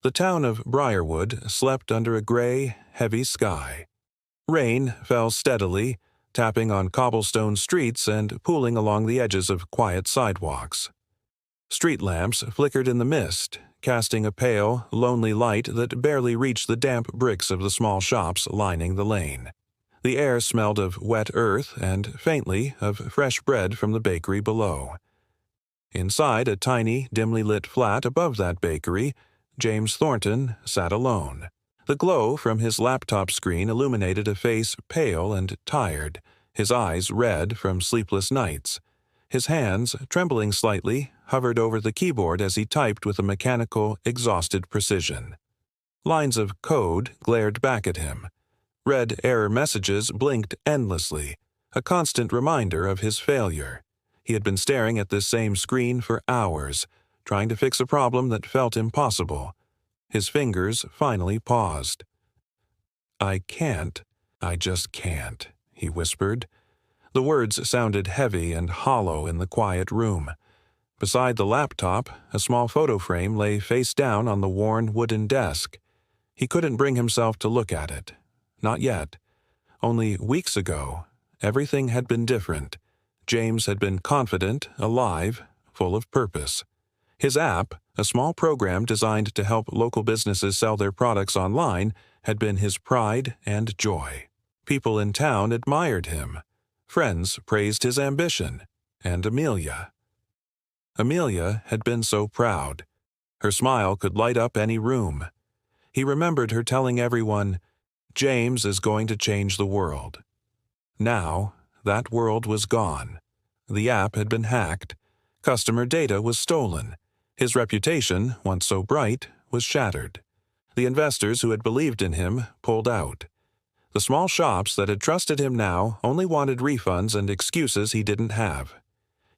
The town of Briarwood slept under a gray, heavy sky. Rain fell steadily, tapping on cobblestone streets and pooling along the edges of quiet sidewalks. Street lamps flickered in the mist, casting a pale, lonely light that barely reached the damp bricks of the small shops lining the lane. The air smelled of wet earth and, faintly, of fresh bread from the bakery below. Inside a tiny, dimly lit flat above that bakery, James Thornton sat alone. The glow from his laptop screen illuminated a face pale and tired, his eyes red from sleepless nights. His hands, trembling slightly, hovered over the keyboard as he typed with a mechanical, exhausted precision. Lines of code glared back at him. Red error messages blinked endlessly, a constant reminder of his failure. He had been staring at this same screen for hours, trying to fix a problem that felt impossible. His fingers finally paused. "I just can't," he whispered. The words sounded heavy and hollow in the quiet room. Beside the laptop, a small photo frame lay face down on the worn wooden desk. He couldn't bring himself to look at it. Not yet. Only weeks ago, everything had been different. James had been confident, alive, full of purpose. His app, a small program designed to help local businesses sell their products online, had been his pride and joy. People in town admired him. Friends praised his ambition. And Amelia. Amelia had been so proud. Her smile could light up any room. He remembered her telling everyone, "James is going to change the world." Now, that world was gone. The app had been hacked. Customer data was stolen. His reputation, once so bright, was shattered. The investors who had believed in him pulled out. The small shops that had trusted him now only wanted refunds and excuses he didn't have.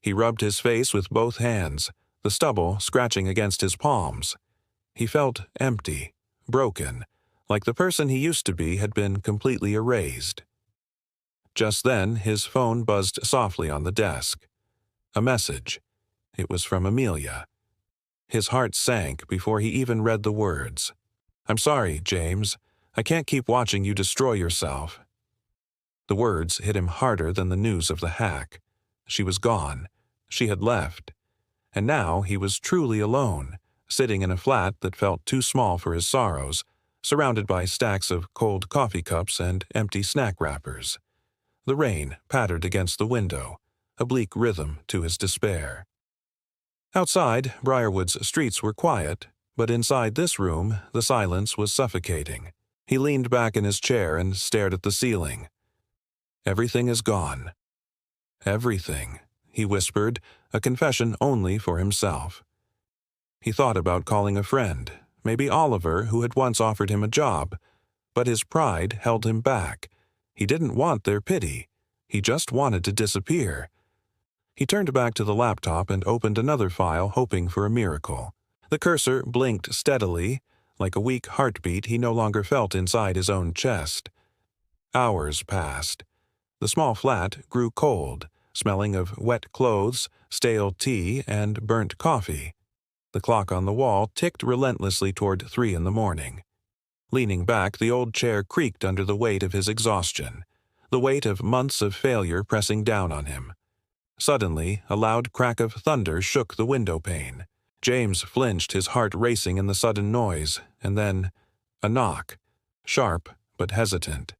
He rubbed his face with both hands, the stubble scratching against his palms. He felt empty, broken, like the person he used to be had been completely erased. Just then, his phone buzzed softly on the desk. A message. It was from Amelia. His heart sank before he even read the words. "I'm sorry, James. I can't keep watching you destroy yourself." The words hit him harder than the news of the hack. She was gone. She had left. And now he was truly alone, sitting in a flat that felt too small for his sorrows, surrounded by stacks of cold coffee cups and empty snack wrappers. The rain pattered against the window, a bleak rhythm to his despair. Outside, Briarwood's streets were quiet, but inside this room, the silence was suffocating. He leaned back in his chair and stared at the ceiling. "Everything is gone." "Everything," he whispered, a confession only for himself. He thought about calling a friend, maybe Oliver, who had once offered him a job, but his pride held him back. He didn't want their pity. He just wanted to disappear. He turned back to the laptop and opened another file, hoping for a miracle. The cursor blinked steadily, like a weak heartbeat he no longer felt inside his own chest. Hours passed. The small flat grew cold, smelling of wet clothes, stale tea, and burnt coffee. The clock on the wall ticked relentlessly toward 3 in the morning. Leaning back, the old chair creaked under the weight of his exhaustion, the weight of months of failure pressing down on him. Suddenly, a loud crack of thunder shook the window pane. James flinched, his heart racing in the sudden noise, and then a knock, sharp but hesitant.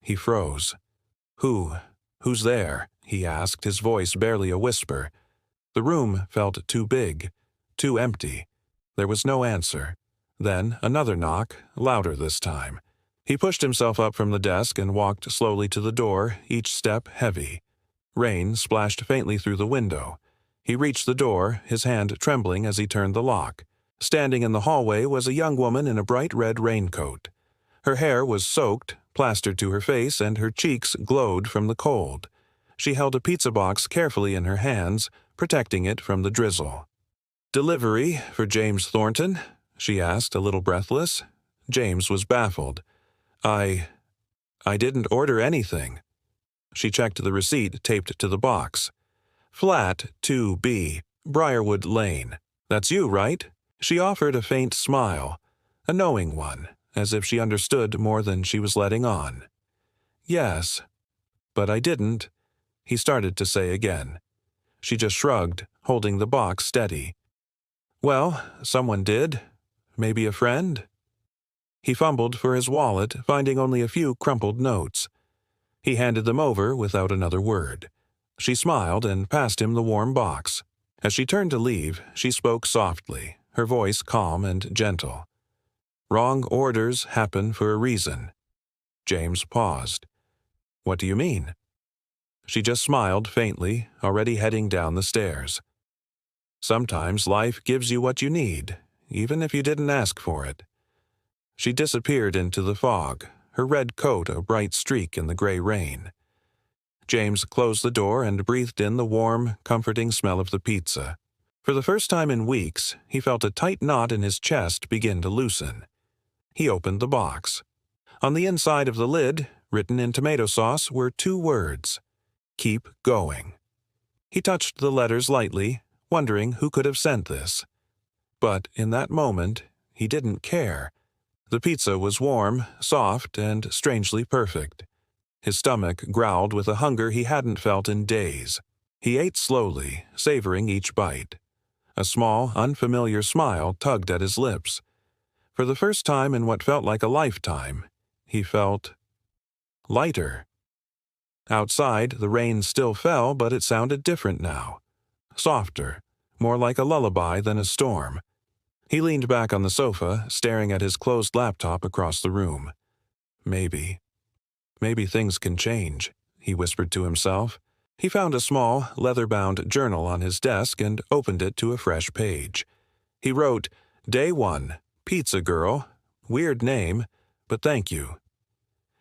He froze. Who's there?" he asked, his voice barely a whisper. The room felt too big, too empty. There was no answer. Then another knock, louder this time. He pushed himself up from the desk and walked slowly to the door, each step heavy. Rain splashed faintly through the window. He reached the door, his hand trembling as he turned the lock. Standing in the hallway was a young woman in a bright red raincoat. Her hair was soaked, plastered to her face, and her cheeks glowed from the cold. She held a pizza box carefully in her hands, protecting it from the drizzle. "Delivery for James Thornton?" she asked, a little breathless. James was baffled. I didn't order anything." She checked the receipt taped to the box. "Flat 2B, Briarwood Lane. That's you, right?" She offered a faint smile. a knowing one, as if she understood more than she was letting on. "Yes, but I didn't," he started to say again. She just shrugged, holding the box steady. "Well, someone did. Maybe a friend?" He fumbled for his wallet, finding only a few crumpled notes. He handed them over without another word. She smiled and passed him the warm box. As she turned to leave, she spoke softly, her voice calm and gentle. "Wrong orders happen for a reason." James paused. "What do you mean?" She just smiled faintly, already heading down the stairs. "Sometimes life gives you what you need, even if you didn't ask for it." She disappeared into the fog, her red coat a bright streak in the gray rain. James closed the door and breathed in the warm, comforting smell of the pizza. For the first time in weeks, he felt a tight knot in his chest begin to loosen. He opened the box. On the inside of the lid, written in tomato sauce, were 2 words: "Keep going." He touched the letters lightly, wondering who could have sent this. But in that moment, he didn't care. The pizza was warm, soft, and strangely perfect. His stomach growled with a hunger he hadn't felt in days. He ate slowly, savoring each bite. A small, unfamiliar smile tugged at his lips. For the first time in what felt like a lifetime, he felt lighter. Outside, the rain still fell, but it sounded different now. Softer, more like a lullaby than a storm. He leaned back on the sofa, staring at his closed laptop across the room. Maybe things can change, he whispered to himself. He found a small, leather-bound journal on his desk and opened it to a fresh page. He wrote, "Day 1, Pizza Girl. Weird name, but thank you."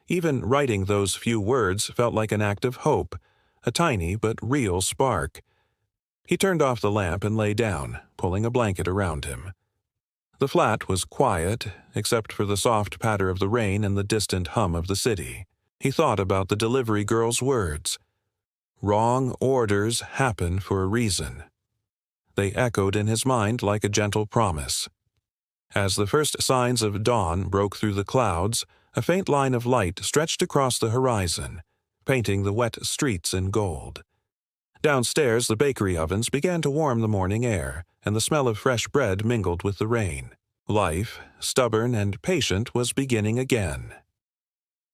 Even writing those few words felt like an act of hope, a tiny but real spark. He turned off the lamp and lay down, pulling a blanket around him. The flat was quiet, except for the soft patter of the rain and the distant hum of the city. He thought about the delivery girl's words. Wrong orders happen for a reason. They echoed in his mind like a gentle promise. As the first signs of dawn broke through the clouds, a faint line of light stretched across the horizon, painting the wet streets in gold. Downstairs, the bakery ovens began to warm the morning air, and the smell of fresh bread mingled with the rain. Life, stubborn and patient, was beginning again.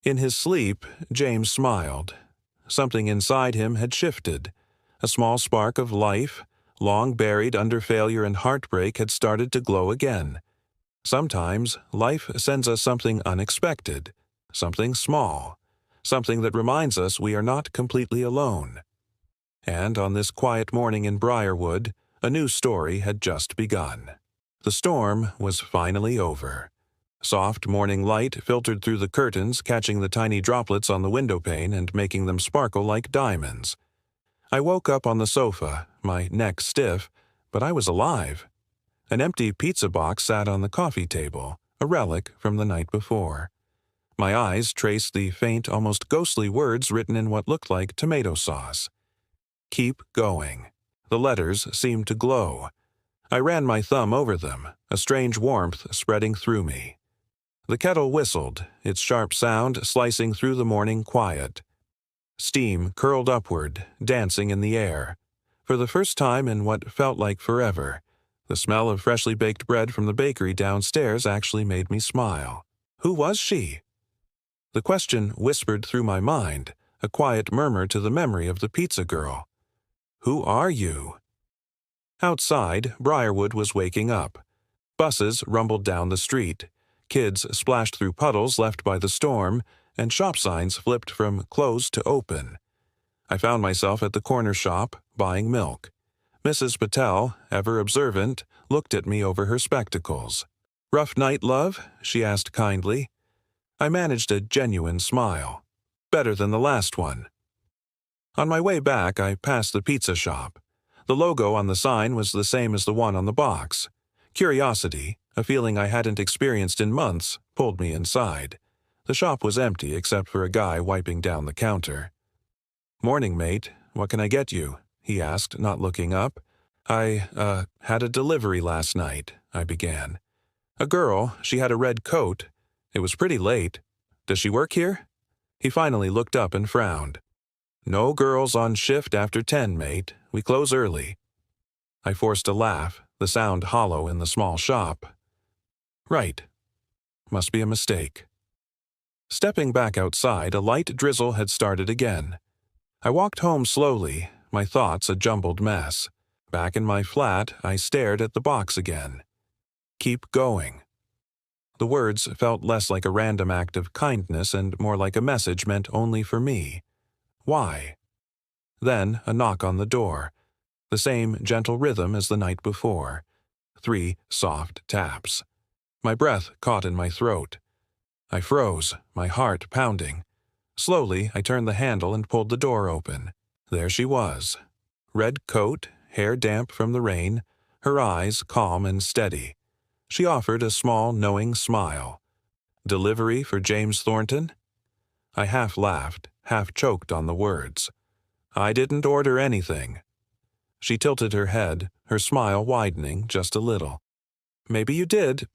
In his sleep, James smiled. Something inside him had shifted. A small spark of life, long buried under failure and heartbreak, had started to glow again. Sometimes, life sends us something unexpected, something small, something that reminds us we are not completely alone. And on this quiet morning in Briarwood, a new story had just begun. The storm was finally over. Soft morning light filtered through the curtains, catching the tiny droplets on the windowpane and making them sparkle like diamonds. I woke up on the sofa, my neck stiff, but I was alive. An empty pizza box sat on the coffee table, a relic from the night before. My eyes traced the faint, almost ghostly words written in what looked like tomato sauce. Keep going. The letters seemed to glow. I ran my thumb over them, a strange warmth spreading through me. The kettle whistled, its sharp sound slicing through the morning quiet. Steam curled upward, dancing in the air. For the first time in what felt like forever, the smell of freshly baked bread from the bakery downstairs actually made me smile. Who was she? The question whispered through my mind, a quiet murmur to the memory of the pizza girl. Who are you? Outside, Briarwood was waking up. Buses rumbled down the street. Kids splashed through puddles left by the storm, and shop signs flipped from closed to open. I found myself at the corner shop, buying milk. Mrs. Patel, ever observant, looked at me over her spectacles. "Rough night, love?" she asked kindly. I managed a genuine smile. Better than the last one. On my way back, I passed the pizza shop. The logo on the sign was the same as the one on the box. Curiosity, a feeling I hadn't experienced in months, pulled me inside. The shop was empty except for a guy wiping down the counter. "Morning, mate. What can I get you?" he asked, not looking up. I had a delivery last night," I began. A girl, she had a red coat. It was pretty late. Does she work here? He finally looked up and frowned. No girls on shift after 10, mate. We close early. I forced a laugh, the sound hollow in the small shop. Right. Must be a mistake. Stepping back outside, a light drizzle had started again. I walked home slowly, my thoughts a jumbled mess. Back in my flat, I stared at the box again. Keep going. The words felt less like a random act of kindness and more like a message meant only for me. Why? Then a knock on the door. The same gentle rhythm as the night before. 3 soft taps. My breath caught in my throat. I froze, my heart pounding. Slowly, I turned the handle and pulled the door open. There she was. Red coat, hair damp from the rain, her eyes calm and steady. She offered a small, knowing smile. Delivery for James Thornton? I half laughed, half choked on the words. I didn't order anything. She tilted her head, her smile widening just a little. Maybe you did.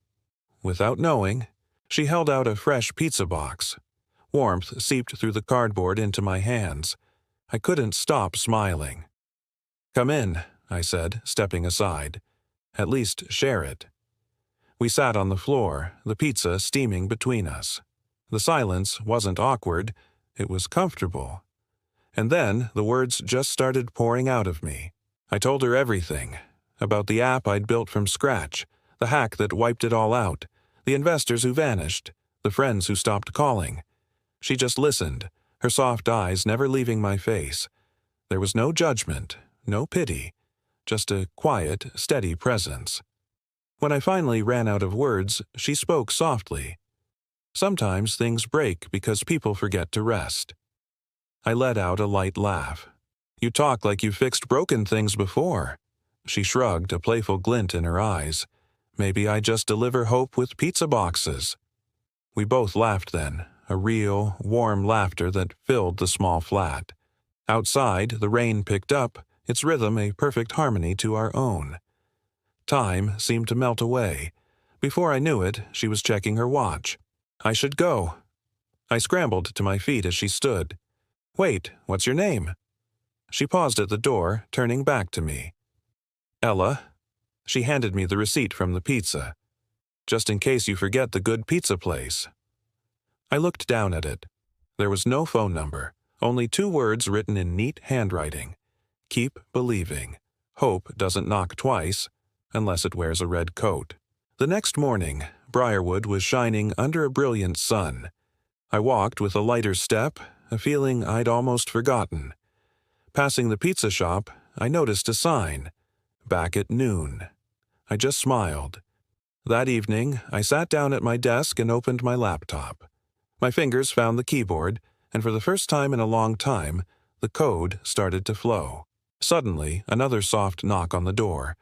Without knowing, she held out a fresh pizza box. Warmth seeped through the cardboard into my hands. I couldn't stop smiling. Come in, I said, stepping aside. At least share it. We sat on the floor, the pizza steaming between us. The silence wasn't awkward, it was comfortable. And then the words just started pouring out of me. I told her everything, about the app I'd built from scratch, the hack that wiped it all out, the investors who vanished, the friends who stopped calling. She just listened, her soft eyes never leaving my face. There was no judgment, no pity, just a quiet, steady presence. When I finally ran out of words, she spoke softly. Sometimes things break because people forget to rest. I let out a light laugh. You talk like you've fixed broken things before. She shrugged, a playful glint in her eyes. Maybe I just deliver hope with pizza boxes. We both laughed then, a real, warm laughter that filled the small flat. Outside, the rain picked up, its rhythm a perfect harmony to our own. Time seemed to melt away. Before I knew it, she was checking her watch. I should go. I scrambled to my feet as she stood. Wait, what's your name? She paused at the door, turning back to me. Ella. She handed me the receipt from the pizza. Just in case you forget the good pizza place. I looked down at it. There was no phone number, only 2 words written in neat handwriting. Keep believing. Hope doesn't knock twice, unless it wears a red coat. The next morning, Briarwood was shining under a brilliant sun. I walked with a lighter step, a feeling I'd almost forgotten. Passing the pizza shop, I noticed a sign. Back at noon. I just smiled. That evening, I sat down at my desk and opened my laptop. My fingers found the keyboard, and for the first time in a long time, the code started to flow. Suddenly, another soft knock on the door.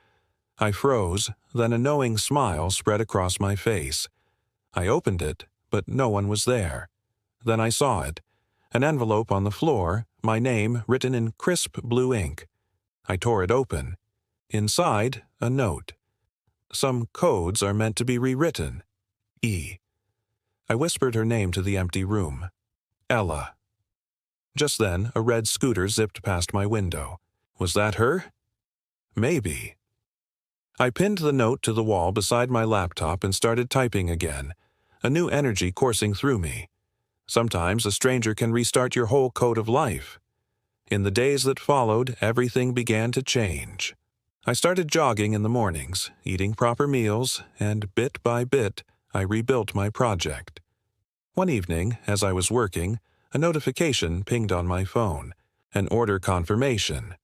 I froze, then a knowing smile spread across my face. I opened it, but no one was there. Then I saw it. An envelope on the floor, my name written in crisp blue ink. I tore it open. Inside, a note. Some codes are meant to be rewritten. E. I whispered her name to the empty room. Ella. Just then, a red scooter zipped past my window. Was that her? Maybe. I pinned the note to the wall beside my laptop and started typing again, a new energy coursing through me. Sometimes a stranger can restart your whole code of life. In the days that followed, everything began to change. I started jogging in the mornings, eating proper meals, and bit by bit, I rebuilt my project. One evening, as I was working, a notification pinged on my phone, an order confirmation.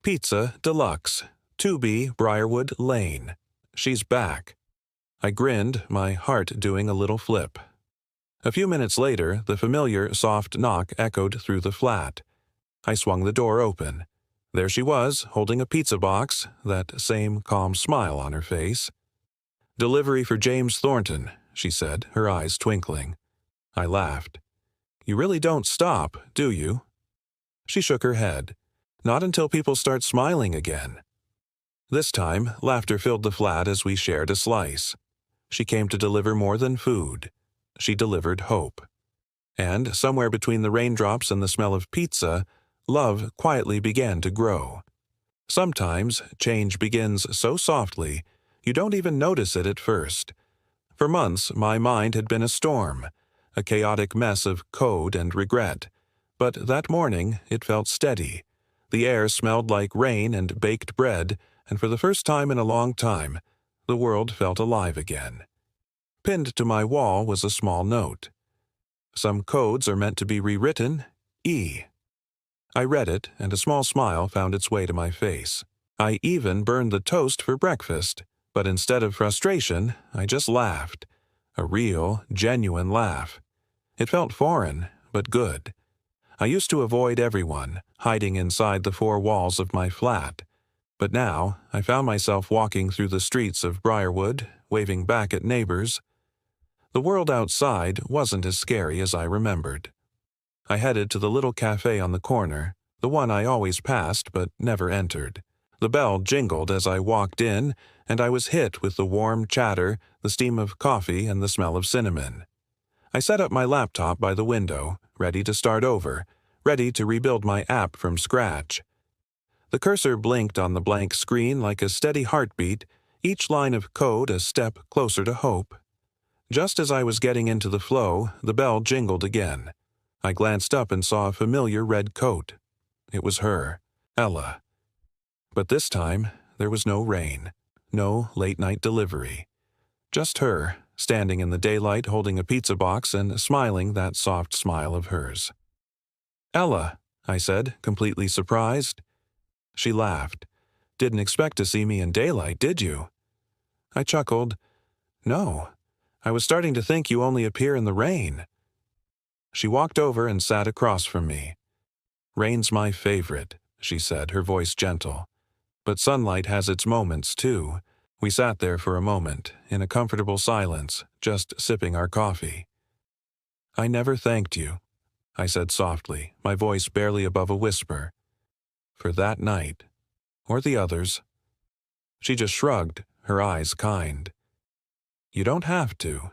Pizza Deluxe, 2B Briarwood Lane. She's back. I grinned, my heart doing a little flip. A few minutes later, the familiar soft knock echoed through the flat. I swung the door open. There she was, holding a pizza box, that same calm smile on her face. Delivery for James Thornton, she said, her eyes twinkling. I laughed. You really don't stop, do you? She shook her head. Not until people start smiling again. This time, laughter filled the flat as we shared a slice. She came to deliver more than food. She delivered hope. And somewhere between the raindrops and the smell of pizza, love quietly began to grow. Sometimes change begins so softly, you don't even notice it at first. For months, my mind had been a storm, a chaotic mess of code and regret. But that morning, it felt steady. The air smelled like rain and baked bread, and for the first time in a long time, the world felt alive again. Pinned to my wall was a small note. Some codes are meant to be rewritten, E. I read it, and a small smile found its way to my face. I even burned the toast for breakfast, but instead of frustration, I just laughed. A real, genuine laugh. It felt foreign, but good. I used to avoid everyone, hiding inside the four walls of my flat. But now, I found myself walking through the streets of Briarwood, waving back at neighbors. The world outside wasn't as scary as I remembered. I headed to the little cafe on the corner, the one I always passed but never entered. The bell jingled as I walked in, and I was hit with the warm chatter, the steam of coffee, and the smell of cinnamon. I set up my laptop by the window, ready to start over, ready to rebuild my app from scratch. The cursor blinked on the blank screen like a steady heartbeat, each line of code a step closer to hope. Just as I was getting into the flow, the bell jingled again. I glanced up and saw a familiar red coat. It was her, Ella. But this time, there was no rain, no late-night delivery. Just her, standing in the daylight holding a pizza box and smiling that soft smile of hers. "Ella," I said, completely surprised. She laughed. "Didn't expect to see me in daylight, did you?" I chuckled. "No. I was starting to think you only appear in the rain." She walked over and sat across from me. "Rain's my favorite," she said, her voice gentle. "But sunlight has its moments, too." We sat there for a moment, in a comfortable silence, just sipping our coffee. "I never thanked you," I said softly, my voice barely above a whisper. "For that night. Or the others." She just shrugged, her eyes kind. "You don't have to.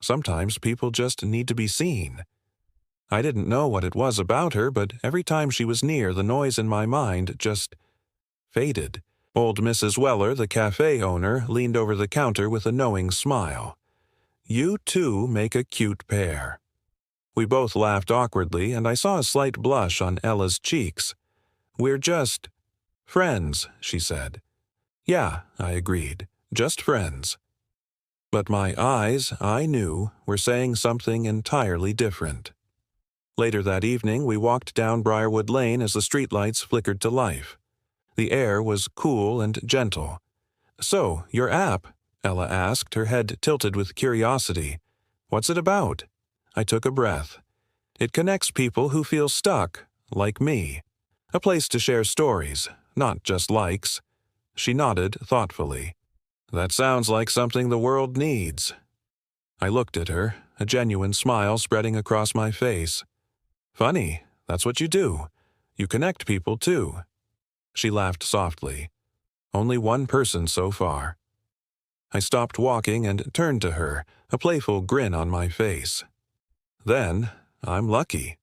Sometimes people just need to be seen." I didn't know what it was about her, but every time she was near, the noise in my mind just faded. Old Mrs. Weller, the cafe owner, leaned over the counter with a knowing smile. "You two make a cute pair." We both laughed awkwardly, and I saw a slight blush on Ella's cheeks. "We're just friends," she said. "Yeah," I agreed, "just friends." But my eyes, I knew, were saying something entirely different. Later that evening, we walked down Briarwood Lane as the streetlights flickered to life. The air was cool and gentle. "So, your app?" Ella asked, her head tilted with curiosity. "What's it about?" I took a breath. "It connects people who feel stuck, like me. A place to share stories, not just likes." She nodded thoughtfully. "That sounds like something the world needs." I looked at her, a genuine smile spreading across my face. "Funny, that's what you do. You connect people, too." She laughed softly. "Only one person so far." I stopped walking and turned to her, a playful grin on my face. "Then, I'm lucky."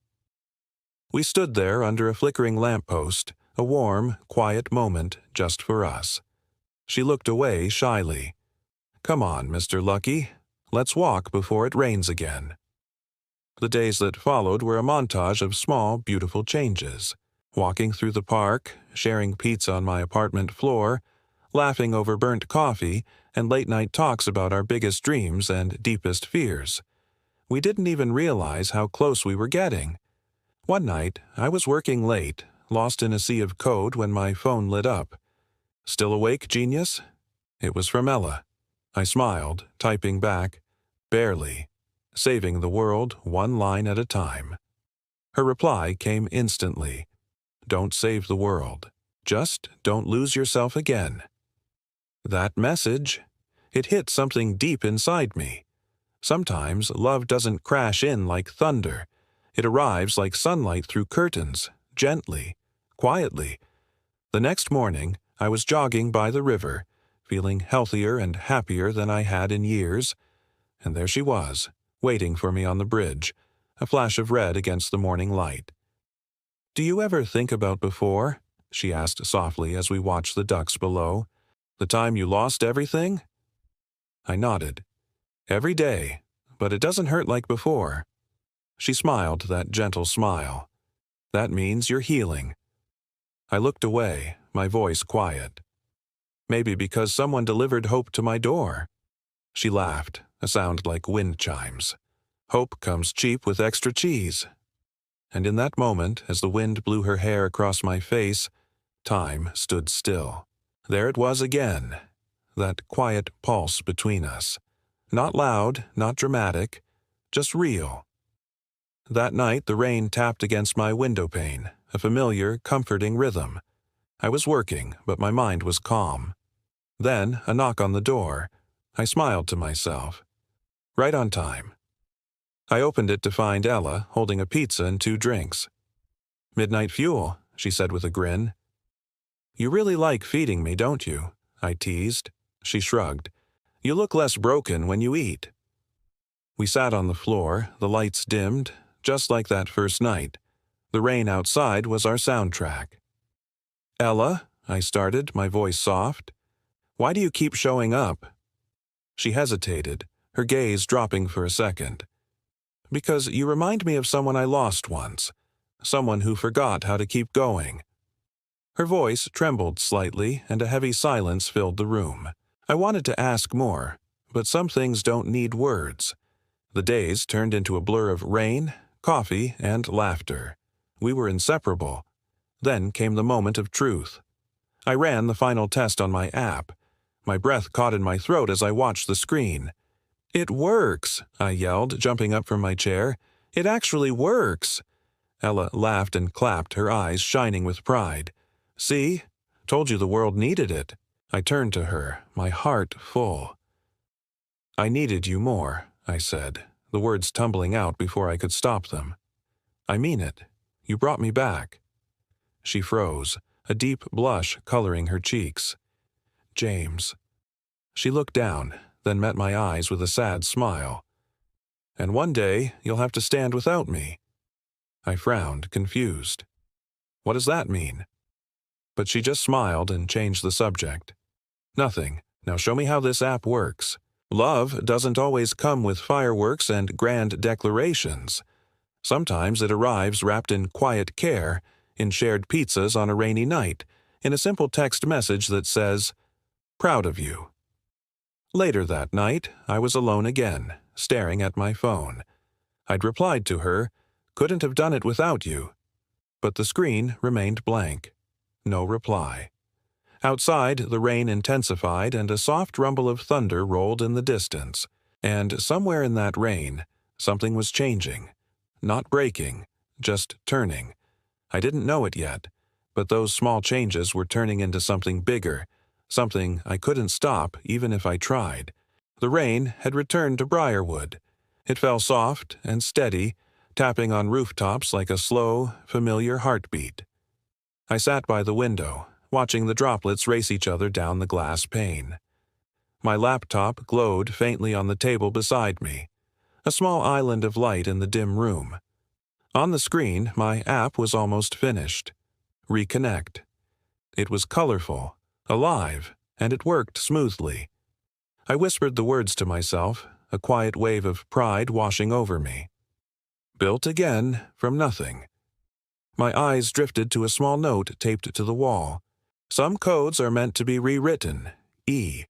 We stood there under a flickering lamppost, a warm, quiet moment just for us. She looked away shyly. "Come on, Mr. Lucky. Let's walk before it rains again." The days that followed were a montage of small, beautiful changes. Walking through the park, sharing pizza on my apartment floor, laughing over burnt coffee, and late-night talks about our biggest dreams and deepest fears. We didn't even realize how close we were getting. One night, I was working late, lost in a sea of code when my phone lit up. "Still awake, genius?" It was from Ella. I smiled, typing back, "Barely. Saving the world one line at a time." Her reply came instantly. "Don't save the world. Just don't lose yourself again." That message, it hit something deep inside me. Sometimes love doesn't crash in like thunder. It arrives like sunlight through curtains, gently, quietly. The next morning, I was jogging by the river, feeling healthier and happier than I had in years. And there she was, waiting for me on the bridge, a flash of red against the morning light. "Do you ever think about before?" she asked softly as we watched the ducks below. "The time you lost everything?" I nodded. "Every day, but it doesn't hurt like before." She smiled that gentle smile. "That means you're healing." I looked away, my voice quiet. "Maybe because someone delivered hope to my door." She laughed, a sound like wind chimes. "Hope comes cheap with extra cheese." And in that moment, as the wind blew her hair across my face, time stood still. There it was again, that quiet pulse between us. Not loud, not dramatic, just real. That night the rain tapped against my window pane, a familiar, comforting rhythm. I was working, but my mind was calm. Then a knock on the door. I smiled to myself. Right on time. I opened it to find Ella holding a pizza and 2 drinks. "Midnight fuel," she said with a grin. "You really like feeding me, don't you?" I teased. She shrugged. "You look less broken when you eat." We sat on the floor, the lights dimmed, just like that first night. The rain outside was our soundtrack. "Ella," I started, my voice soft. "Why do you keep showing up?" She hesitated, her gaze dropping for a second. "Because you remind me of someone I lost once, someone who forgot how to keep going." Her voice trembled slightly, and a heavy silence filled the room. I wanted to ask more, but some things don't need words. The days turned into a blur of rain, coffee, and laughter. We were inseparable. Then came the moment of truth. I ran the final test on my app. My breath caught in my throat as I watched the screen. "It works!" I yelled, jumping up from my chair. "It actually works!" Ella laughed and clapped, her eyes shining with pride. "See? Told you the world needed it." I turned to her, my heart full. "I needed you more," I said, the words tumbling out before I could stop them. "I mean it. You brought me back." She froze, a deep blush coloring her cheeks. "James." She looked down, then met my eyes with a sad smile. "And one day you'll have to stand without me." I frowned, confused. "What does that mean?" But she just smiled and changed the subject. "Nothing. Now show me how this app works. Love doesn't always come with fireworks and grand declarations. Sometimes it arrives wrapped in quiet care, in shared pizzas on a rainy night, in a simple text message that says, 'Proud of you.'" Later that night, I was alone again, staring at my phone. I'd replied to her, "Couldn't have done it without you." But the screen remained blank. No reply. Outside, the rain intensified and a soft rumble of thunder rolled in the distance. And somewhere in that rain, something was changing. Not breaking, just turning. I didn't know it yet, but those small changes were turning into something bigger, something I couldn't stop even if I tried. The rain had returned to Briarwood. It fell soft and steady, tapping on rooftops like a slow, familiar heartbeat. I sat by the window, watching the droplets race each other down the glass pane. My laptop glowed faintly on the table beside me, a small island of light in the dim room. On the screen, my app was almost finished. Reconnect. It was colorful, alive, and it worked smoothly. I whispered the words to myself, a quiet wave of pride washing over me. Built again from nothing. My eyes drifted to a small note taped to the wall. "Some codes are meant to be rewritten. E."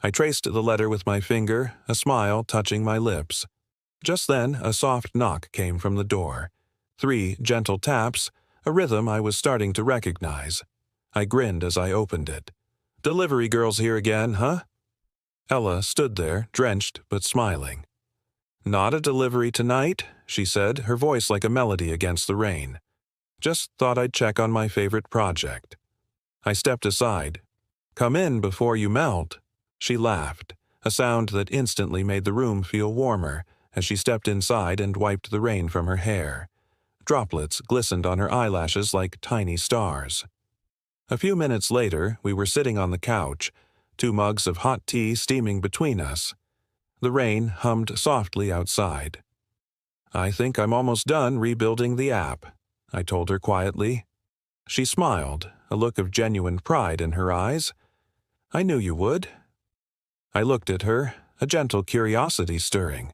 I traced the letter with my finger, a smile touching my lips. Just then, a soft knock came from the door. 3 gentle taps, a rhythm I was starting to recognize. I grinned as I opened it. "Delivery girls here again, huh?" Ella stood there, drenched but smiling. "Not a delivery tonight," she said, her voice like a melody against the rain. "Just thought I'd check on my favorite project." I stepped aside. "Come in before you melt." She laughed, a sound that instantly made the room feel warmer as she stepped inside and wiped the rain from her hair. Droplets glistened on her eyelashes like tiny stars. A few minutes later, we were sitting on the couch, 2 mugs of hot tea steaming between us. The rain hummed softly outside. "I think I'm almost done rebuilding the app," I told her quietly. She smiled, a look of genuine pride in her eyes. "I knew you would." I looked at her, a gentle curiosity stirring.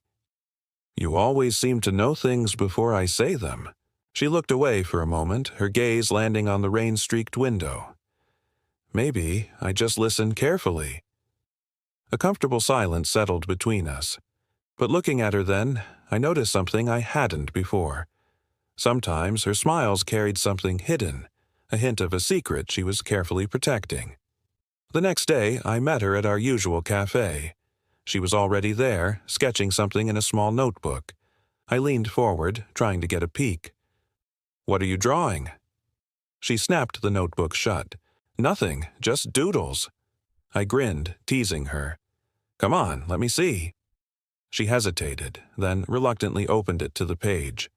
"You always seem to know things before I say them." She looked away for a moment, her gaze landing on the rain-streaked window. "Maybe I just listened carefully." A comfortable silence settled between us. But looking at her then, I noticed something I hadn't before. Sometimes her smiles carried something hidden, a hint of a secret she was carefully protecting. The next day, I met her at our usual cafe. She was already there, sketching something in a small notebook. I leaned forward, trying to get a peek. "What are you drawing?" She snapped the notebook shut. "Nothing, just doodles." I grinned, teasing her. "Come on, let me see." She hesitated, then reluctantly opened it to the page.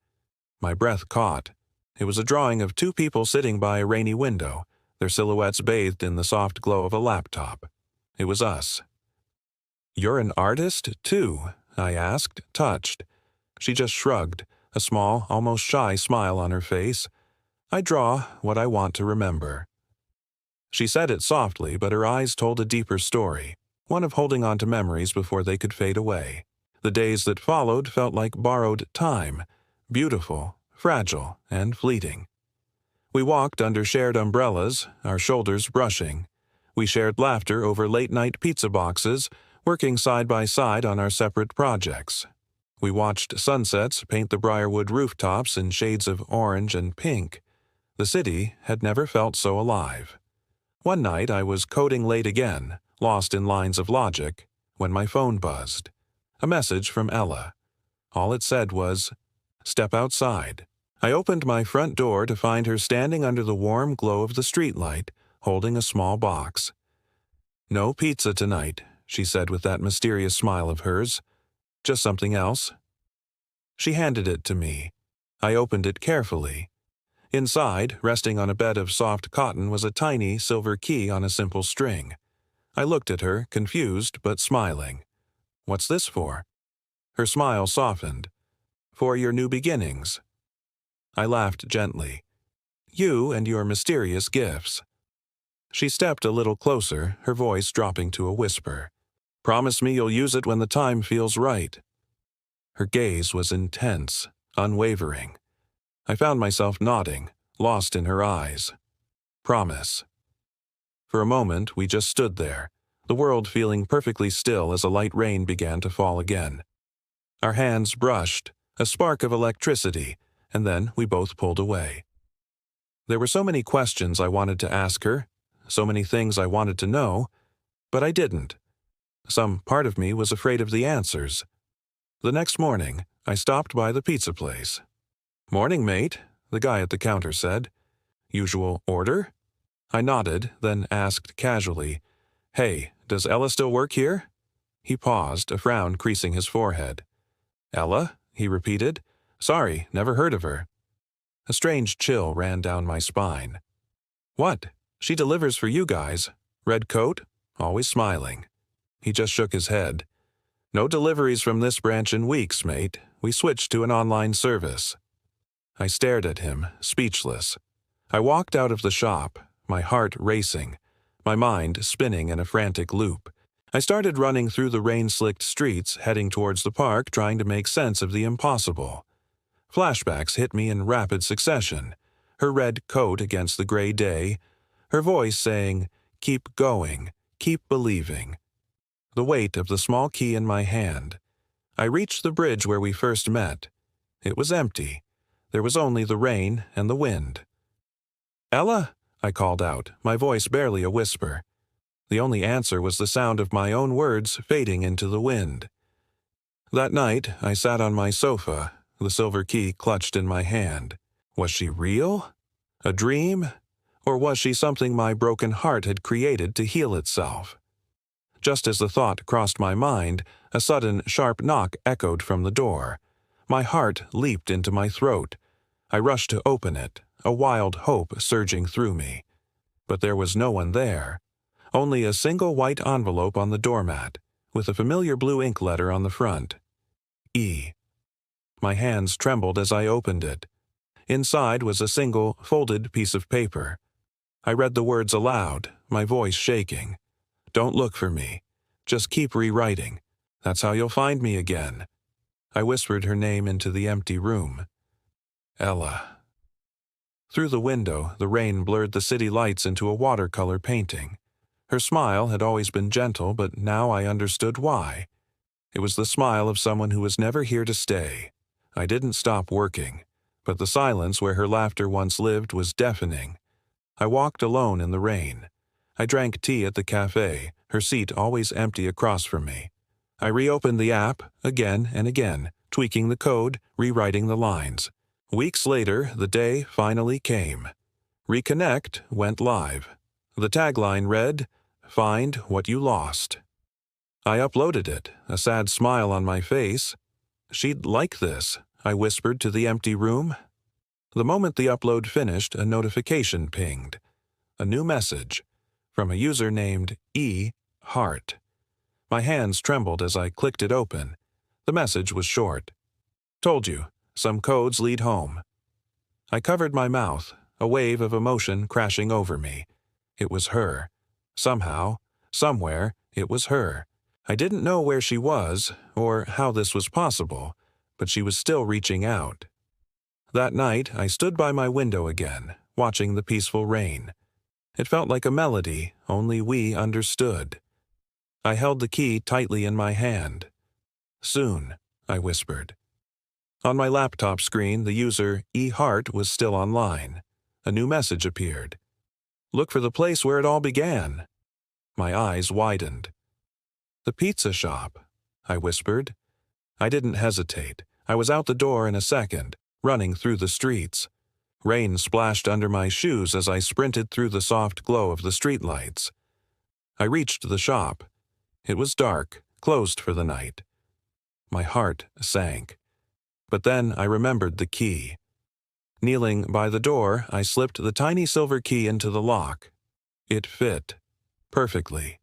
My breath caught. It was a drawing of 2 people sitting by a rainy window, their silhouettes bathed in the soft glow of a laptop. It was us. "You're an artist, too?" I asked, touched. She just shrugged, a small, almost shy smile on her face. "I draw what I want to remember." She said it softly, but her eyes told a deeper story, one of holding on to memories before they could fade away. The days that followed felt like borrowed time, beautiful, fragile, and fleeting. We walked under shared umbrellas, our shoulders brushing. We shared laughter over late-night pizza boxes, working side by side on our separate projects. We watched sunsets paint the Briarwood rooftops in shades of orange and pink. The city had never felt so alive. One night I was coding late again, lost in lines of logic, when my phone buzzed. A message from Ella. All it said was, "Step outside." I opened my front door to find her standing under the warm glow of the streetlight, holding a small box. "No pizza tonight," she said with that mysterious smile of hers. "Just something else." She handed it to me. I opened it carefully. Inside, resting on a bed of soft cotton, was a tiny silver key on a simple string. I looked at her, confused but smiling. "What's this for?" Her smile softened. "For your new beginnings." I laughed gently. "You and your mysterious gifts." She stepped a little closer, her voice dropping to a whisper. "Promise me you'll use it when the time feels right." Her gaze was intense, unwavering. I found myself nodding, lost in her eyes. "Promise." For a moment, we just stood there, the world feeling perfectly still as a light rain began to fall again. Our hands brushed, a spark of electricity, and then we both pulled away. There were so many questions I wanted to ask her, so many things I wanted to know, but I didn't. Some part of me was afraid of the answers. The next morning, I stopped by the pizza place. "Morning, mate," the guy at the counter said. "Usual order?" I nodded, then asked casually, "Hey, does Ella still work here?" He paused, a frown creasing his forehead. "Ella?" he repeated. "Sorry, never heard of her." A strange chill ran down my spine. "What? She delivers for you guys. Red coat, always smiling." He just shook his head. "No deliveries from this branch in weeks, mate. We switched to an online service." I stared at him, speechless. I walked out of the shop, my heart racing, my mind spinning in a frantic loop. I started running through the rain-slicked streets, heading towards the park, trying to make sense of the impossible. Flashbacks hit me in rapid succession, her red coat against the gray day, her voice saying, "Keep going, keep believing." The weight of the small key in my hand. I reached the bridge where we first met. It was empty. There was only the rain and the wind. "Ella?" I called out, my voice barely a whisper. The only answer was the sound of my own words fading into the wind. That night, I sat on my sofa, the silver key clutched in my hand. Was she real? A dream? Or was she something my broken heart had created to heal itself? Just as the thought crossed my mind, a sudden, sharp knock echoed from the door. My heart leaped into my throat. I rushed to open it, a wild hope surging through me. But there was no one there. Only a single white envelope on the doormat, with a familiar blue ink letter on the front. E. My hands trembled as I opened it. Inside was a single, folded piece of paper. I read the words aloud, my voice shaking. "Don't look for me. Just keep rewriting. That's how you'll find me again." I whispered her name into the empty room. Ella. Through the window, the rain blurred the city lights into a watercolor painting. Her smile had always been gentle, but now I understood why. It was the smile of someone who was never here to stay. I didn't stop working, but the silence where her laughter once lived was deafening. I walked alone in the rain. I drank tea at the cafe, her seat always empty across from me. I reopened the app again and again, tweaking the code, rewriting the lines. Weeks later, the day finally came. Reconnect went live. The tagline read, "Find what you lost." I uploaded it, a sad smile on my face. "She'd like this," I whispered to the empty room. The moment the upload finished, a notification pinged. A new message from a user named E. Heart. My hands trembled as I clicked it open. The message was short. "Told you, some codes lead home." I covered my mouth, a wave of emotion crashing over me. It was her. Somehow, somewhere, it was her. I didn't know where she was, or how this was possible, but she was still reaching out. That night, I stood by my window again, watching the peaceful rain. It felt like a melody, only we understood. I held the key tightly in my hand. "Soon," I whispered. On my laptop screen, the user E. Hart was still online. A new message appeared. "Look for the place where it all began." My eyes widened. "The pizza shop," I whispered. I didn't hesitate. I was out the door in a second, running through the streets. Rain splashed under my shoes as I sprinted through the soft glow of the streetlights. I reached the shop. It was dark, closed for the night. My heart sank. But then I remembered the key. Kneeling by the door, I slipped the tiny silver key into the lock. It fit perfectly.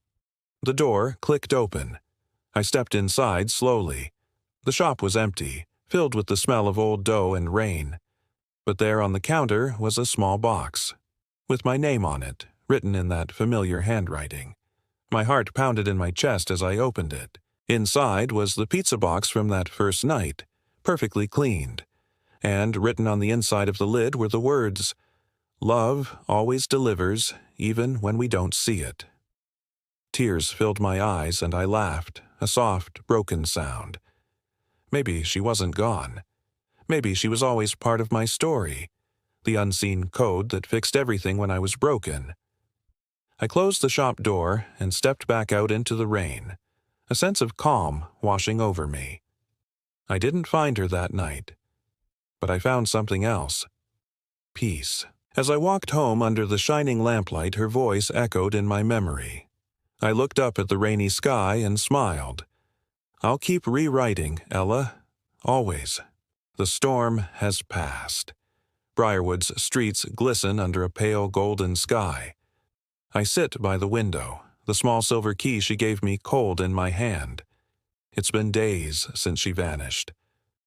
The door clicked open. I stepped inside slowly. The shop was empty, filled with the smell of old dough and rain. But there on the counter was a small box, with my name on it, written in that familiar handwriting. My heart pounded in my chest as I opened it. Inside was the pizza box from that first night, perfectly cleaned. And written on the inside of the lid were the words, "Love always delivers, even when we don't see it." Tears filled my eyes and I laughed, a soft, broken sound. Maybe she wasn't gone. Maybe she was always part of my story, the unseen code that fixed everything when I was broken. I closed the shop door and stepped back out into the rain, a sense of calm washing over me. I didn't find her that night, but I found something else. Peace. As I walked home under the shining lamplight, her voice echoed in my memory. I looked up at the rainy sky and smiled. "I'll keep rewriting, Ella. Always. The storm has passed." Briarwood's streets glisten under a pale golden sky. I sit by the window, the small silver key she gave me cold in my hand. It's been days since she vanished,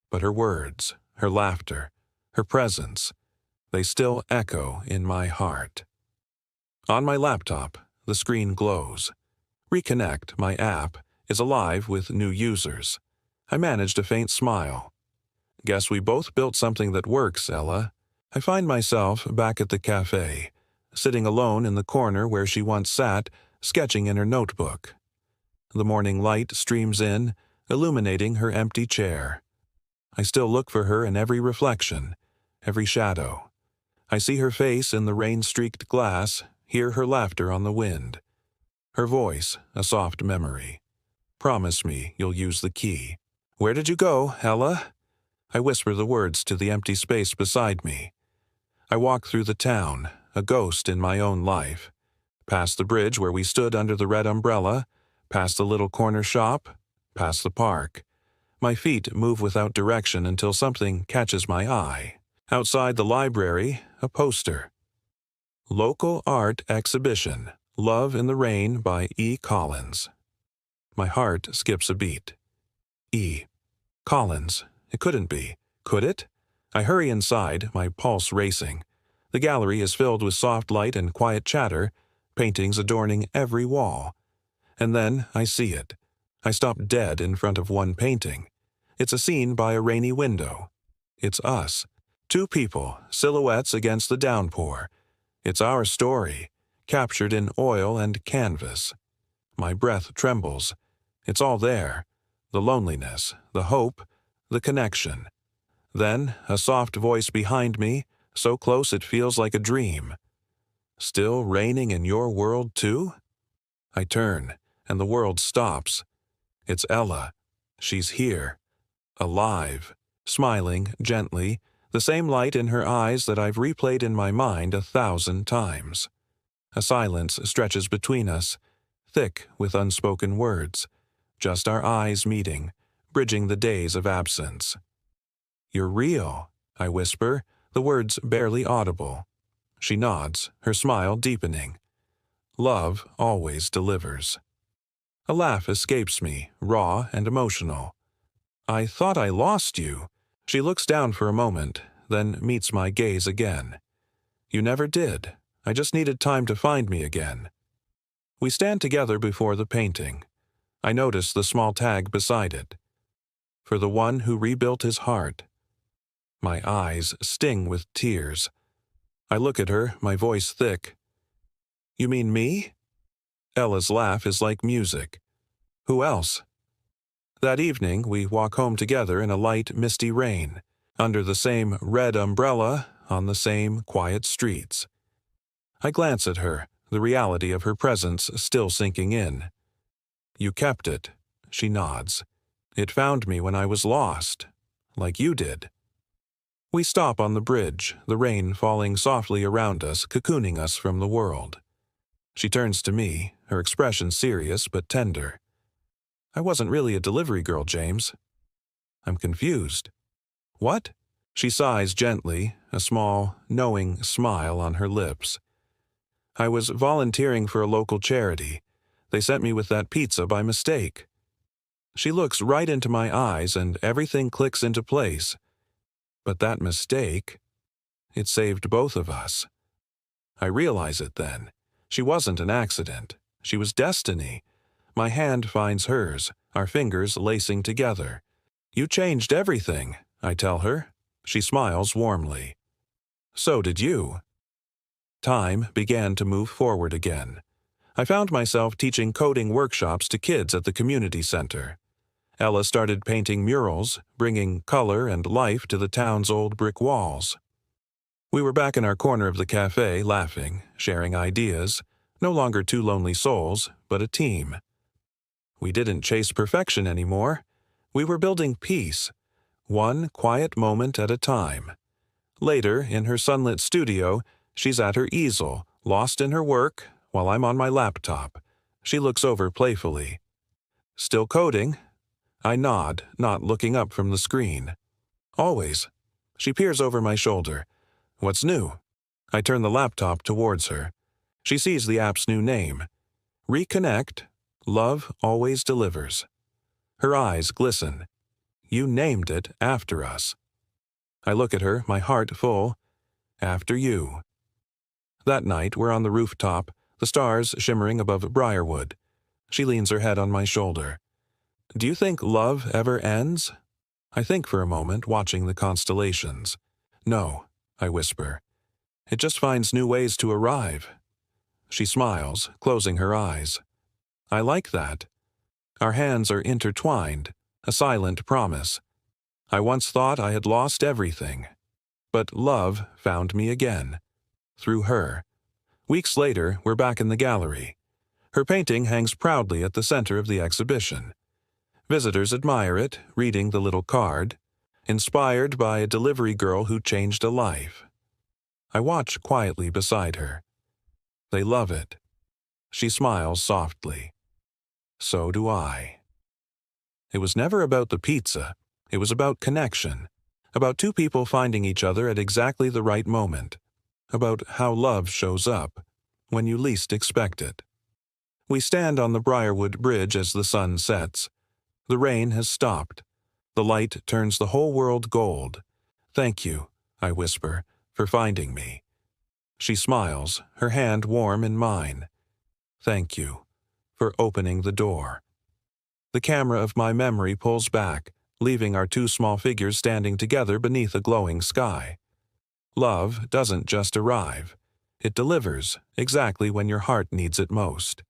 but her words, her laughter, her presence, they still echo in my heart. On my laptop, the screen glows. Reconnect, my app, is alive with new users. I managed a faint smile. Guess we both built something that works, Ella. I find myself back at the cafe, sitting alone in the corner where she once sat, sketching in her notebook. The morning light streams in, illuminating her empty chair. I still look for her in every reflection, every shadow. I see her face in the rain-streaked glass, hear her laughter on the wind. Her voice, a soft memory. "Promise me you'll use the key." "Where did you go, Ella?" I whisper the words to the empty space beside me. I walk through the town, a ghost in my own life. Past the bridge where we stood under the red umbrella, past the little corner shop, past the park. My feet move without direction until something catches my eye. Outside the library, a poster. Local art exhibition, Love in the Rain by E. Collins. My heart skips a beat. E. Collins. It couldn't be. Could it? I hurry inside, my pulse racing. The gallery is filled with soft light and quiet chatter, paintings adorning every wall. And then I see it. I stop dead in front of one painting. It's a scene by a rainy window. It's us. Two people, silhouettes against the downpour. It's our story, captured in oil and canvas. My breath trembles. It's all there. The loneliness, the hope, the connection. Then, a soft voice behind me, so close it feels like a dream. Still raining in your world too? I turn, and the world stops. It's Ella. She's here. Alive. Smiling, gently, the same light in her eyes that I've replayed in my mind 1,000 times. A silence stretches between us, thick with unspoken words, just our eyes meeting, bridging the days of absence. "You're real," I whisper, the words barely audible. She nods, her smile deepening. Love always delivers. A laugh escapes me, raw and emotional. "I thought I lost you." She looks down for a moment, then meets my gaze again. "You never did. I just needed time to find me again." We stand together before the painting. I notice the small tag beside it. "For the one who rebuilt his heart." My eyes sting with tears. I look at her, my voice thick. "You mean me?" Ella's laugh is like music. "Who else?" That evening, we walk home together in a light, misty rain, under the same red umbrella, on the same quiet streets. I glance at her, the reality of her presence still sinking in. "You kept it," she nods. "It found me when I was lost, like you did." We stop on the bridge, the rain falling softly around us, cocooning us from the world. She turns to me, her expression serious but tender. "I wasn't really a delivery girl, James." I'm confused. "What?" She sighs gently, a small, knowing smile on her lips. "I was volunteering for a local charity. They sent me with that pizza by mistake." She looks right into my eyes and everything clicks into place. But that mistake, it saved both of us. I realize it then. She wasn't an accident. She was destiny. My hand finds hers, our fingers lacing together. "You changed everything," I tell her. She smiles warmly. "So did you." Time began to move forward again. I found myself teaching coding workshops to kids at the community center. Ella started painting murals, bringing color and life to the town's old brick walls. We were back in our corner of the cafe, laughing, sharing ideas, no longer two lonely souls, but a team. We didn't chase perfection anymore. We were building peace, one quiet moment at a time. Later, in her sunlit studio, she's at her easel, lost in her work, while I'm on my laptop. She looks over playfully. "Still coding?" I nod, not looking up from the screen. "Always." She peers over my shoulder. "What's new?" I turn the laptop towards her. She sees the app's new name. Reconnect. Love always delivers. Her eyes glisten. "You named it after us." I look at her, my heart full. "After you." That night, we're on the rooftop, the stars shimmering above Briarwood. She leans her head on my shoulder. "Do you think love ever ends?" I think for a moment, watching the constellations. "No," I whisper. "It just finds new ways to arrive." She smiles, closing her eyes. I like that. Our hands are intertwined, a silent promise. I once thought I had lost everything. But love found me again. Through her. Weeks later, we're back in the gallery. Her painting hangs proudly at the center of the exhibition. Visitors admire it, reading the little card, "Inspired by a delivery girl who changed a life." I watch quietly beside her. They love it. She smiles softly. So do I. It was never about the pizza. It was about connection. About two people finding each other at exactly the right moment. About how love shows up. when you least expect it. We stand on the Briarwood Bridge as the sun sets. The rain has stopped. The light turns the whole world gold. "Thank you," I whisper, "for finding me." She smiles, her hand warm in mine. "Thank you for opening the door." The camera of my memory pulls back, leaving our two small figures standing together beneath a glowing sky. Love doesn't just arrive. It delivers exactly when your heart needs it most.